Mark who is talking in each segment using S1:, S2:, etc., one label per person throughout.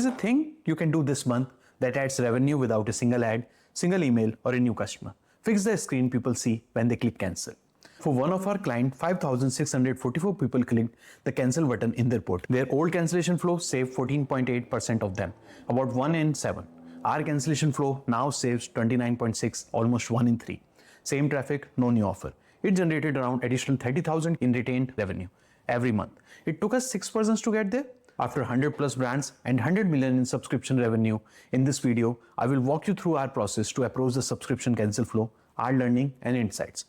S1: There's a thing you can do this month that adds revenue without a single ad, single email, or a new customer. Fix the screen people see when they click cancel. For one of our clients, 5,644 people clicked the cancel button in their portal. Their old cancellation flow saved 14.8% of them, about 1 in 7. Our cancellation flow now saves 29.6, almost 1 in 3. Same traffic, no new offer. It generated around additional 30,000 in retained revenue every month. It took us 6 persons to get there. After 100 plus brands and 100 million in subscription revenue, in this video, I will walk you through our process to approach the subscription cancel flow, our learning and insights.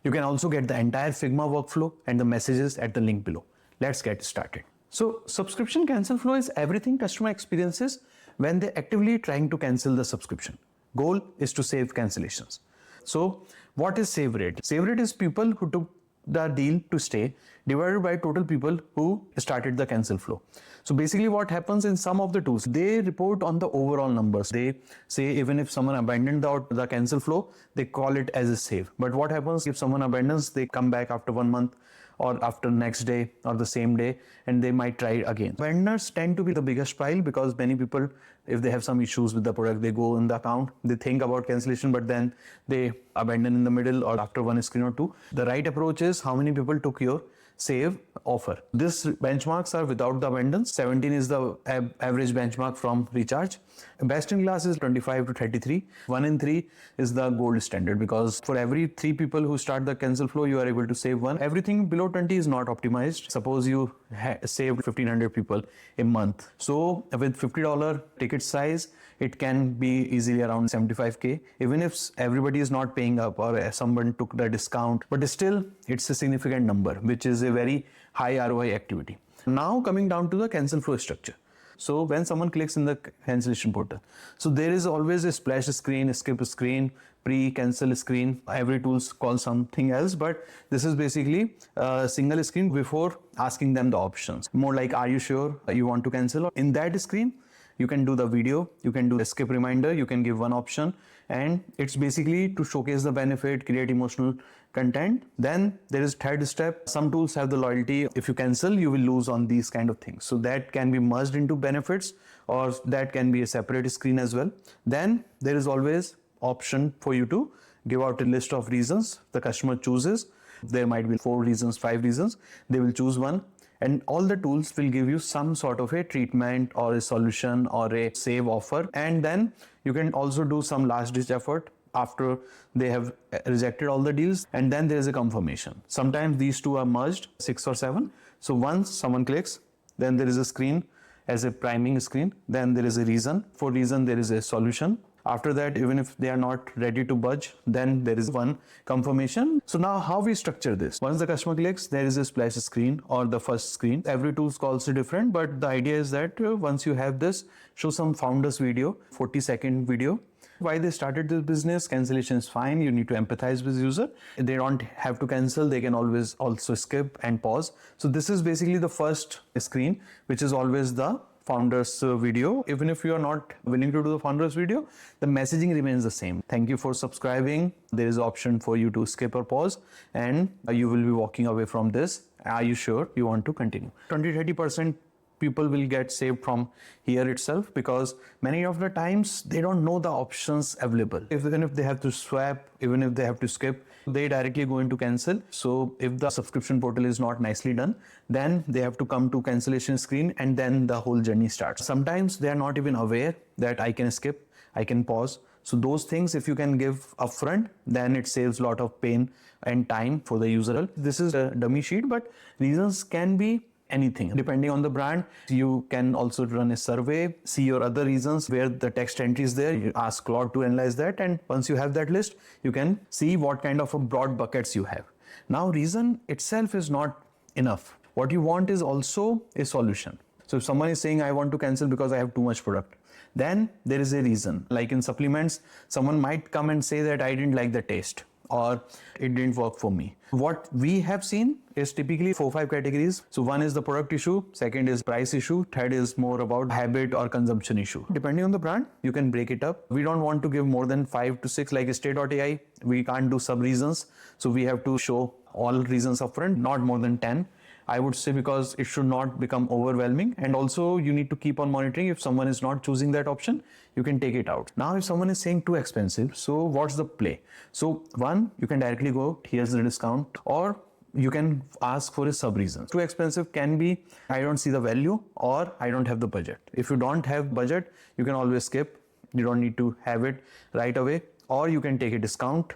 S1: You can also get the entire Figma workflow and the messages at the link below. Let's get started. So subscription cancel flow is everything customer experiences when they're actively trying to cancel the subscription. Goal is to save cancellations. So what is save rate? Save rate is people who took the deal to stay divided by total people who started the cancel flow. So basically what happens in some of the tools, they report on the overall numbers. They say even if someone abandoned the cancel flow, they call it as a save. But what happens if someone abandons, they come back after 1 month or after next day or the same day, and they might try again. Abandoners tend to be the biggest pile because many people, if they have some issues with the product, they go in the account, they think about cancellation, but then they abandon in the middle or after 1 screen or 2. The right approach is how many people took your save offer. This benchmarks are without the abandons. 17 is the average benchmark from recharge. Best in class is 25 to 33. 1 in 3 is the gold standard because for every 3 people who start the cancel flow, you are able to save 1. Everything below 20 is not optimized. Suppose you saved 1,500 people a month. So with $50 ticket size, it can be easily around 75K. Even if everybody is not paying up or someone took the discount, but still it's a significant number, which is a very high ROI activity. Now coming down to the cancel flow structure. So when someone clicks in the cancellation portal, so there is always a splash screen, a skip screen, pre-cancel screen. Every tool calls something else, but this is basically a single screen before asking them the options. More like, are you sure you want to cancel? In that screen, you can do the video, you can do a skip reminder, you can give one option, and it's basically to showcase the benefit, create emotional content. Then there is third step. Some tools have the loyalty. If you cancel, you will lose on these kind of things. So that can be merged into benefits, or that can be a separate screen as well. Then there is always option for you to give out a list of reasons the customer chooses. There might be 4 reasons, 5 reasons. They will choose one. And all the tools will give you some sort of a treatment or a solution or a save offer. And then you can also do some last ditch effort after they have rejected all the deals. And then there is a confirmation. Sometimes these two are merged, 6 or 7. So once someone clicks, then there is a screen as a priming screen. Then there is a reason. For reason, there is a solution. After that, even if they are not ready to budge, then there is one confirmation. So now how we structure this? Once the customer clicks, there is a splash screen or the first screen. Every tool calls it different, but the idea is that once you have this, show some founders video, 40-second video. Why they started this business, cancellation is fine. You need to empathize with the user. They don't have to cancel. They can always also skip and pause. So this is basically the first screen, which is always the founders video. Even if you are not willing to do the founders video, the messaging remains the same. Thank you for subscribing. There is an option for you to skip or pause, and you will be walking away from this. Are you sure you want to continue? 20-30% people will get saved from here itself, because many of the times they don't know the options available. Even if they have to swap, even if they have to skip, they directly go into cancel. So if the subscription portal is not nicely done, then they have to come to cancellation screen, and then the whole journey starts. Sometimes they are not even aware that I can skip, I can pause. So those things, if you can give upfront, then it saves a lot of pain and time for the user. This is a dummy sheet, but reasons can be anything. Depending on the brand, you can also run a survey, see your other reasons where the text entry is there. You ask Claude to analyze that, and once you have that list, you can see what kind of a broad buckets you have. Now, reason itself is not enough. What you want is also a solution. So if someone is saying, I want to cancel because I have too much product, then there is a reason. Like in supplements, someone might come and say that I didn't like the taste, or it didn't work for me. What we have seen is typically 4-5 categories. So one is the product issue, second is price issue, third is more about habit or consumption issue. Depending on the brand, you can break it up. We don't want to give more than 5 to 6 like StayAI. We can't do sub reasons. So we have to show all reasons upfront, not more than 10. I would say, because it should not become overwhelming. And also you need to keep on monitoring. If someone is not choosing that option, you can take it out. Now, if someone is saying too expensive, so what's the play? So one, you can directly go, here's the discount, or you can ask for a sub reason. Too expensive can be, I don't see the value, or I don't have the budget. If you don't have budget, you can always skip. You don't need to have it right away, or you can take a discount.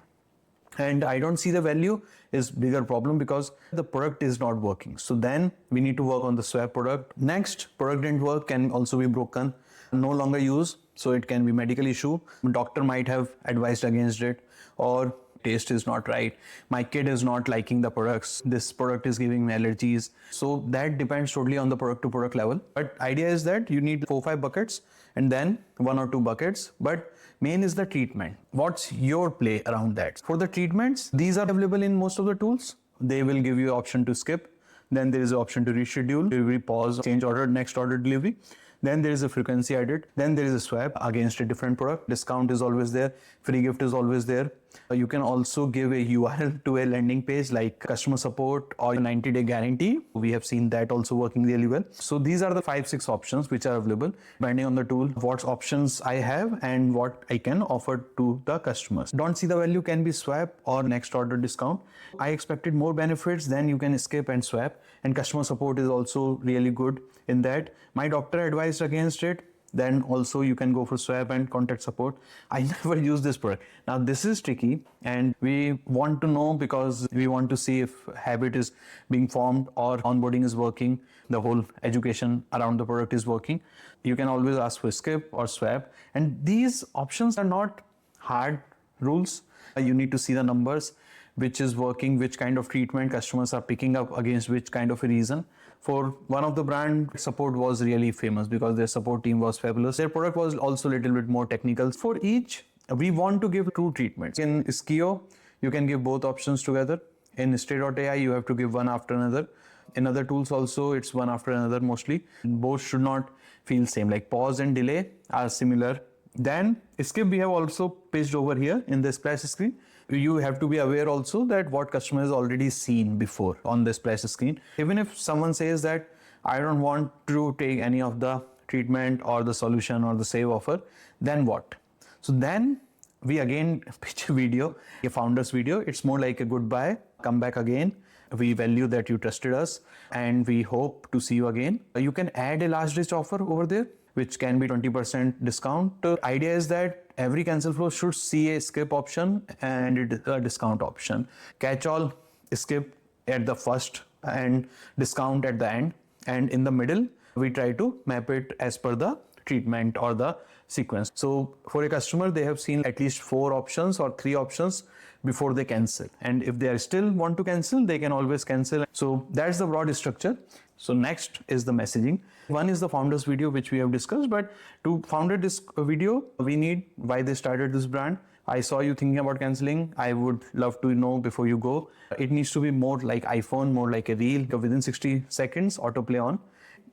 S1: And I don't see the value is bigger problem because the product is not working. So then we need to work on the swap product. Next, product didn't work, can also be broken, no longer use. So it can be medical issue. Doctor might have advised against it, or taste is not right. My kid is not liking the products. This product is giving me allergies. So that depends totally on the product to product level. But idea is that you need 4-5 buckets and then 1 or 2 buckets. But main is the treatment. What's your play around that? For the treatments, these are available in most of the tools. They will give you option to skip. Then there is an option to reschedule, delivery pause, change order, next order delivery. Then there is a frequency edit. Then there is a swap against a different product. Discount is always there. Free gift is always there. You can also give a URL to a landing page like customer support or a 90-day guarantee. We have seen that also working really well. So these are the 5-6 options which are available depending on the tool, what options I have and what I can offer to the customers. Don't see the value can be swap or next order discount. I expected more benefits, then you can skip and swap. And customer support is also really good in that. My doctor advised against it. Then also you can go for swap and contact support. I never use this product. Now this is tricky and we want to know because we want to see if habit is being formed or onboarding is working, the whole education around the product is working. You can always ask for skip or swap, and these options are not hard rules. You need to see the numbers, which is working, which kind of treatment customers are picking up against which kind of a reason. For one of the brand, support was really famous because their support team was fabulous. Their product was also a little bit more technical. For each, we want to give two treatments. In Skio, you can give both options together. In StayAI, you have to give one after another. In other tools also, it's one after another mostly. Both should not feel same, like pause and delay are similar. Then skip we have also pasted over here in the splash screen. You have to be aware also that what customer has already seen before on the splash screen. Even if someone says that I don't want to take any of the treatment or the solution or the save offer, then what? So then we again pitch a video, a founder's video. It's more like a goodbye, come back again. We value that you trusted us and we hope to see you again. You can add a last ditch offer over there, which can be 20% discount. The idea is that every cancel flow should see a skip option and a discount option. Catch all, skip at the first and discount at the end. And in the middle, we try to map it as per the treatment or the sequence. So for a customer, they have seen at least 4 options or 3 options before they cancel. And if they still want to cancel, they can always cancel. So that's the broad structure. So next is the messaging. One is the founder's video, which we have discussed, but to founder this video, we need why they started this brand. I saw you thinking about canceling. I would love to know before you go. It needs to be more like iPhone, more like a reel. Within 60 seconds, autoplay on.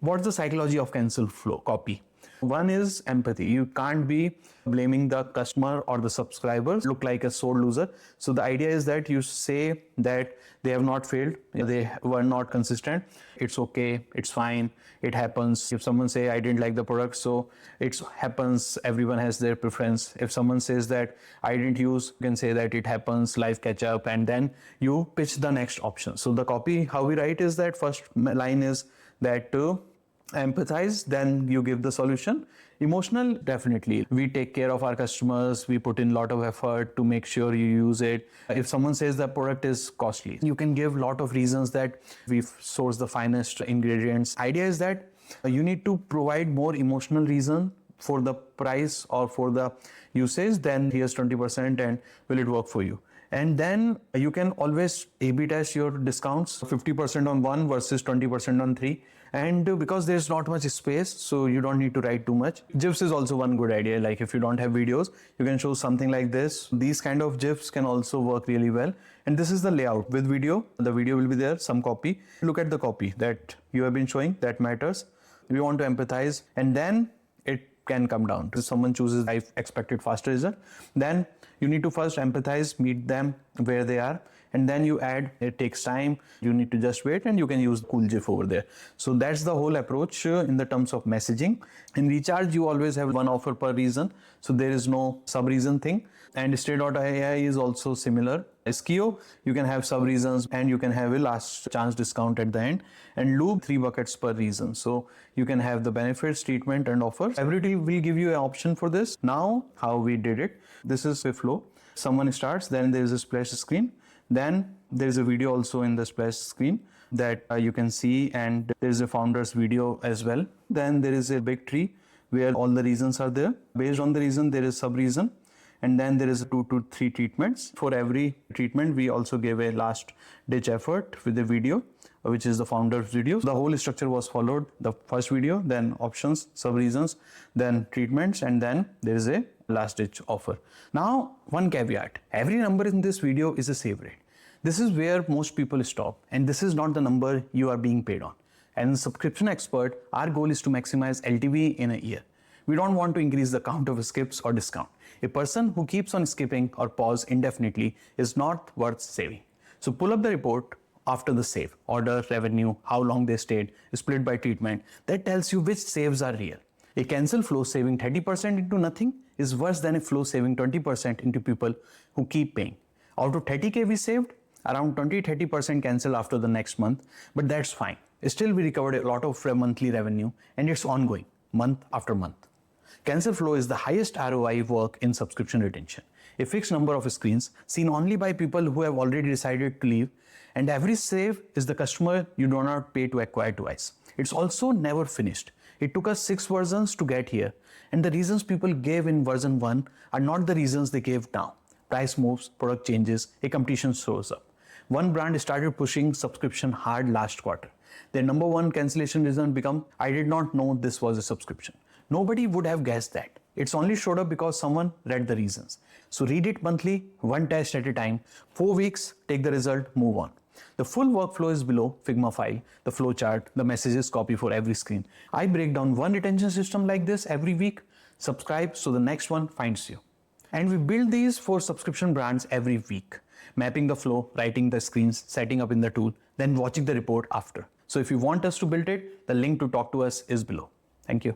S1: What's the psychology of cancel flow? Copy. One is empathy. You can't be blaming the customer or the subscribers, look like a sore loser. So the idea is that you say that they have not failed, they were not consistent. It's okay, it's fine, it happens. If someone say I didn't like the product, so it happens, everyone has their preference. If someone says that I didn't use, you can say that it happens, life catch up, and then you pitch the next option. So the copy, how we write is that first line is that empathize, then you give the solution. Emotional, definitely. We take care of our customers. We put in a lot of effort to make sure you use it. If someone says the product is costly, you can give a lot of reasons that we've sourced the finest ingredients. Idea is that you need to provide more emotional reason for the price or for the usage, then here's 20% and will it work for you? And then you can always A/B test your discounts, 50% on 1 versus 20% on 3. And because there's not much space, so you don't need to write too much. GIFs is also one good idea. Like if you don't have videos, you can show something like this. These kind of GIFs can also work really well. And this is the layout with video. The video will be there, some copy. Look at the copy that you have been showing, that matters. We want to empathize. And then it can come down. If someone chooses I expected faster result, then you need to first empathize, meet them where they are, and then you add, it takes time, you need to just wait, and you can use cool GIF over there. So that's the whole approach in the terms of messaging. In recharge, you always have one offer per reason, so there is no sub-reason thing. And StayAI is also similar. Skio, you can have sub-reasons and you can have a last chance discount at the end. And Loop, 3 buckets per reason. So you can have the benefits, treatment, and offers. Everybody will give you an option for this. Now, how we did it. This is a flow. Someone starts, then there is a splash screen. Then there is a video also in the splash screen that you can see, and there is a founder's video as well. Then there is a big tree where all the reasons are there. Based on the reason, there is sub-reason. And then there is 2 to 3 treatments. For every treatment, we also gave a last ditch effort with the video, which is the founder's video. The whole structure was followed. The first video, then options, sub-reasons, then treatments, and then there is a last ditch offer. Now, one caveat. Every number in this video is a save rate. This is where most people stop, and this is not the number you are being paid on. And as a subscription expert, our goal is to maximize LTV in a year. We don't want to increase the count of skips or discount. A person who keeps on skipping or pause indefinitely is not worth saving. So pull up the report after the save, order, revenue, how long they stayed, split by treatment. That tells you which saves are real. A cancel flow saving 30% into nothing is worse than a flow saving 20% into people who keep paying. Out of 30K we saved, around 20-30% cancel after the next month, but that's fine. Still, we recovered a lot of monthly revenue, and it's ongoing, month after month. Cancel flow is the highest ROI work in subscription retention. A fixed number of screens seen only by people who have already decided to leave, and every save is the customer you do not pay to acquire twice. It's also never finished. It took us 6 versions to get here, and the reasons people gave in version 1 are not the reasons they gave now. Price moves, product changes, a competition shows up. One brand started pushing subscription hard last quarter. Their number 1 cancellation reason became, I did not know this was a subscription. Nobody would have guessed that. It's only showed up because someone read the reasons. So read it monthly, 1 test at a time, 4 weeks, take the result, move on. The full workflow is below, Figma file, the flow chart, the messages copy for every screen. I break down one retention system like this every week. Subscribe so the next one finds you. And we build these for subscription brands every week. Mapping the flow, writing the screens, setting up in the tool, then watching the report after. So if you want us to build it, the link to talk to us is below. Thank you.